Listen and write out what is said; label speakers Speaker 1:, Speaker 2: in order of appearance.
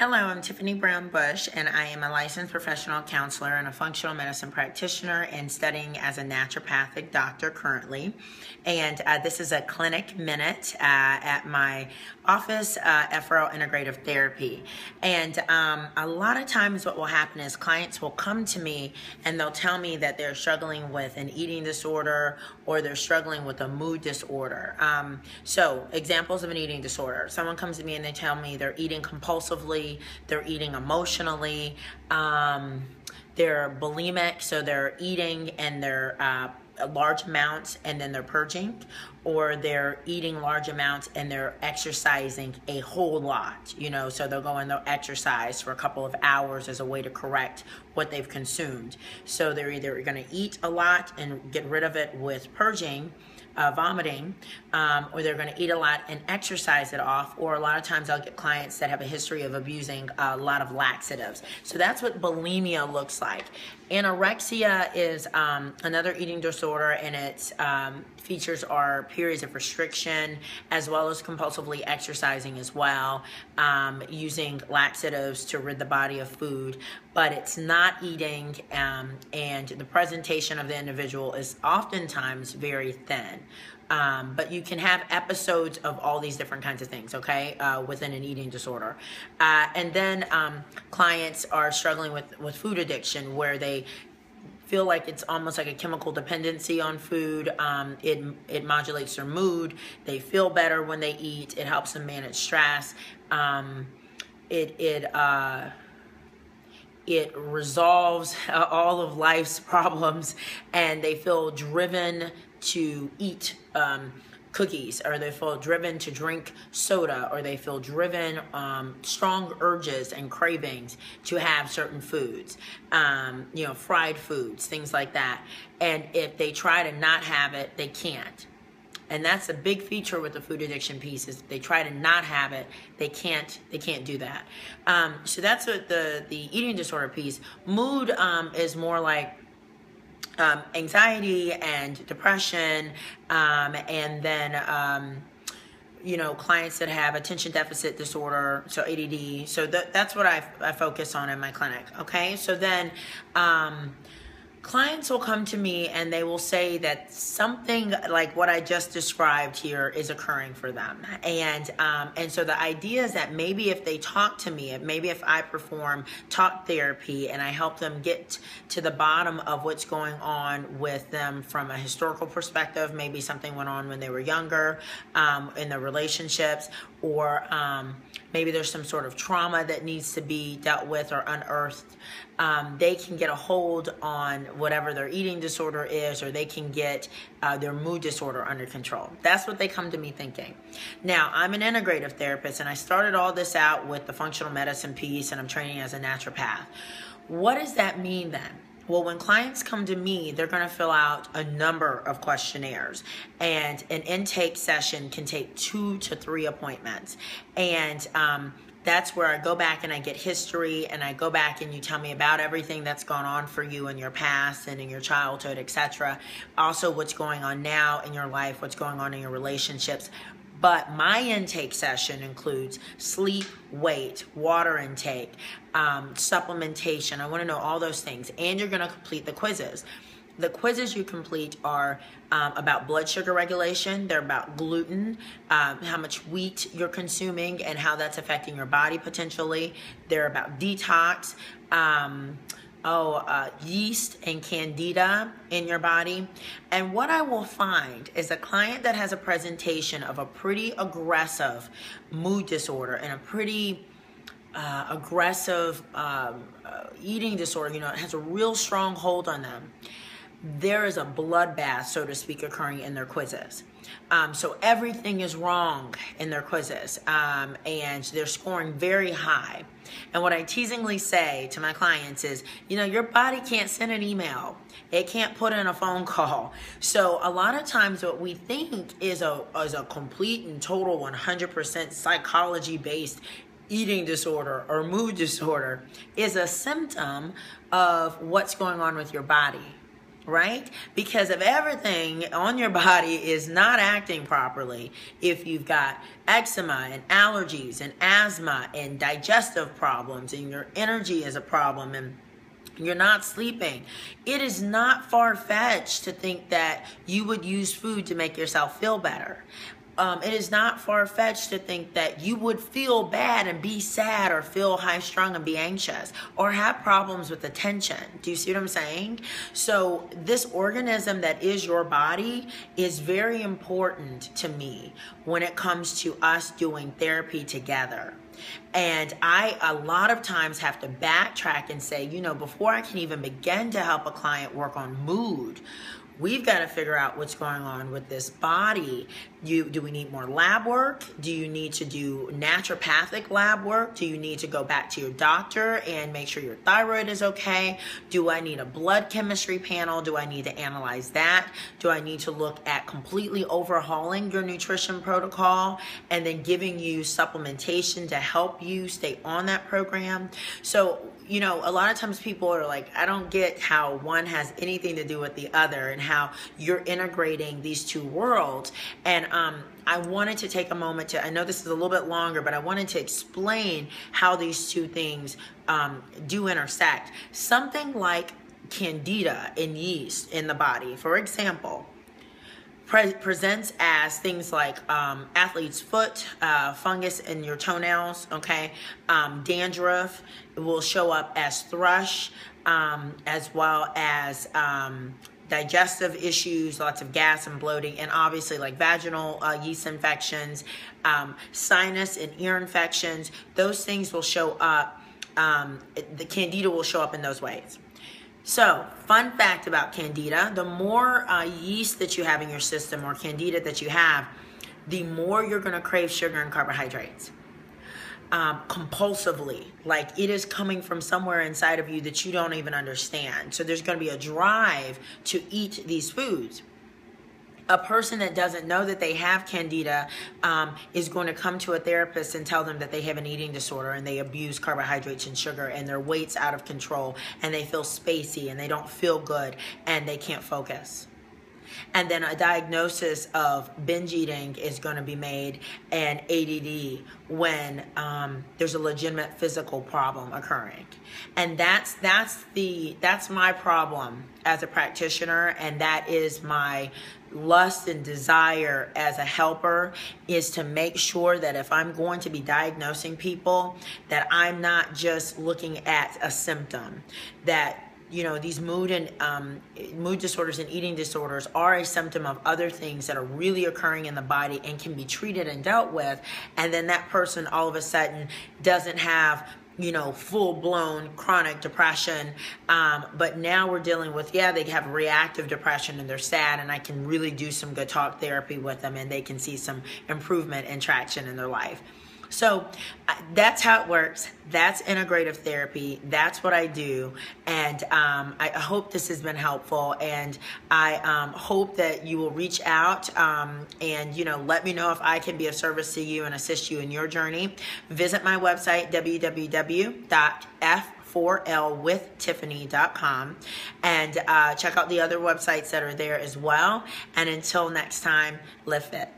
Speaker 1: Hello, I'm Tiffany Brown Bush, and I am a licensed professional counselor and a functional medicine practitioner and studying as a naturopathic doctor currently. And this is a clinic minute at my office, FRL Integrative Therapy. And a lot of times what will happen is clients will come to me and they'll tell me that they're struggling with an eating disorder or they're struggling with a mood disorder. So examples of an eating disorder. Someone comes to me and they tell me they're eating compulsively, they're eating emotionally, they're bulimic, so they're eating and they're large amounts and then they're purging, or they're eating large amounts and they're exercising a whole lot, so they'll go and they'll exercise for a couple of hours as a way to correct what they've consumed. So they're either going to eat a lot and get rid of it with purging, vomiting, or they're going to eat a lot and exercise it off, or a lot of times I'll get clients that have a history of abusing a lot of laxatives. So that's what bulimia looks like. Anorexia is another eating disorder, and its features are periods of restriction as well as compulsively exercising as well, using laxatives to rid the body of food, but it's not eating, and the presentation of the individual is oftentimes very thin. But you can have episodes of all these different kinds of things, okay, within an eating disorder. And then clients are struggling with food addiction, where they feel like it's almost like a chemical dependency on food. It modulates their mood. They feel better when they eat. It helps them manage stress. It resolves all of life's problems, and they feel driven to eat cookies, or they feel driven to drink soda, or they feel driven, strong urges and cravings to have certain foods, fried foods, things like that. And if they try to not have it, they can't. And that's a big feature with the food addiction piece, is they try to not have it, they can't do that. So that's what the eating disorder piece. Mood is more like anxiety and depression, and then clients that have attention deficit disorder, so ADD. So that's what I focus on in my clinic. Okay, so then clients will come to me and they will say that something like what I just described here is occurring for them. And so the idea is that maybe if they talk to me, maybe if I perform talk therapy and I help them get to the bottom of what's going on with them from a historical perspective, maybe something went on when they were younger, in their relationships, or maybe there's some sort of trauma that needs to be dealt with or unearthed, they can get a hold on whatever their eating disorder is, or they can get their mood disorder under control. That's what they come to me thinking. Now, I'm an integrative therapist, and I started all this out with the functional medicine piece, and I'm training as a naturopath. What does that mean then? Well, when clients come to me, they're going to fill out a number of questionnaires, and an intake session can take 2 to 3 appointments. And that's where I go back and I get history, and I go back and you tell me about everything that's gone on for you in your past and in your childhood, etc. Also, what's going on now in your life, what's going on in your relationships. But my intake session includes sleep, weight, water intake, supplementation. I want to know all those things. And you're going to complete the quizzes. The quizzes you complete are about blood sugar regulation. They're about gluten, how much wheat you're consuming and how that's affecting your body potentially. They're about detox, yeast and Candida in your body. And what I will find is a client that has a presentation of a pretty aggressive mood disorder and a pretty aggressive eating disorder, it has a real strong hold on them. There is a bloodbath, so to speak, occurring in their quizzes. So everything is wrong in their quizzes, and they're scoring very high. And what I teasingly say to my clients is, your body can't send an email. It can't put in a phone call. So a lot of times what we think is a complete and total 100% psychology-based eating disorder or mood disorder is a symptom of what's going on with your body. right? Because if everything on your body is not acting properly, if you've got eczema and allergies and asthma and digestive problems and your energy is a problem and you're not sleeping, it is not far-fetched to think that you would use food to make yourself feel better. It is not far-fetched to think that you would feel bad and be sad or feel high-strung and be anxious or have problems with attention. Do you see what I'm saying? So this organism that is your body is very important to me when it comes to us doing therapy together. And I, a lot of times, have to backtrack and say, you know, before I can even begin to help a client work on mood, we've got to figure out what's going on with this body. Do we need more lab work? Do you need to do naturopathic lab work? Do you need to go back to your doctor and make sure your thyroid is okay? Do I need a blood chemistry panel? Do I need to analyze that? Do I need to look at completely overhauling your nutrition protocol and then giving you supplementation to help you stay on that program? So, you know, a lot of times people are like, I don't get how one has anything to do with the other and how you're integrating these two worlds. And I wanted to take a moment to, I know this is a little bit longer, but I wanted to explain how these two things do intersect. Something like Candida in yeast in the body, for example, presents as things like athlete's foot, fungus in your toenails, okay? Dandruff will show up as thrush, as well as digestive issues, lots of gas and bloating, and obviously like vaginal yeast infections, sinus and ear infections. Those things will show up, the Candida will show up in those ways. So, fun fact about Candida, the more yeast that you have in your system or Candida that you have, the more you're going to crave sugar and carbohydrates. Compulsively, like it is coming from somewhere inside of you that you don't even understand. So there's going to be a drive to eat these foods. A person that doesn't know that they have Candida is going to come to a therapist and tell them that they have an eating disorder and they abuse carbohydrates and sugar and their weight's out of control and they feel spacey and they don't feel good and they can't focus. And then a diagnosis of binge eating is going to be made and ADD when there's a legitimate physical problem occurring. And that's my problem as a practitioner, and that is my lust and desire as a helper, is to make sure that if I'm going to be diagnosing people, that I'm not just looking at a symptom, that you know, these mood disorders and eating disorders are a symptom of other things that are really occurring in the body and can be treated and dealt with. And then that person all of a sudden doesn't have, you know, full-blown chronic depression. But now we're dealing with, yeah, they have reactive depression and they're sad, and I can really do some good talk therapy with them and they can see some improvement and traction in their life. So that's how it works. That's integrative therapy. That's what I do. And I hope this has been helpful. And I hope that you will reach out and, you know, let me know if I can be of service to you and assist you in your journey. Visit my website, www.f4lwithtiffany.com, and check out the other websites that are there as well. And until next time, live fit.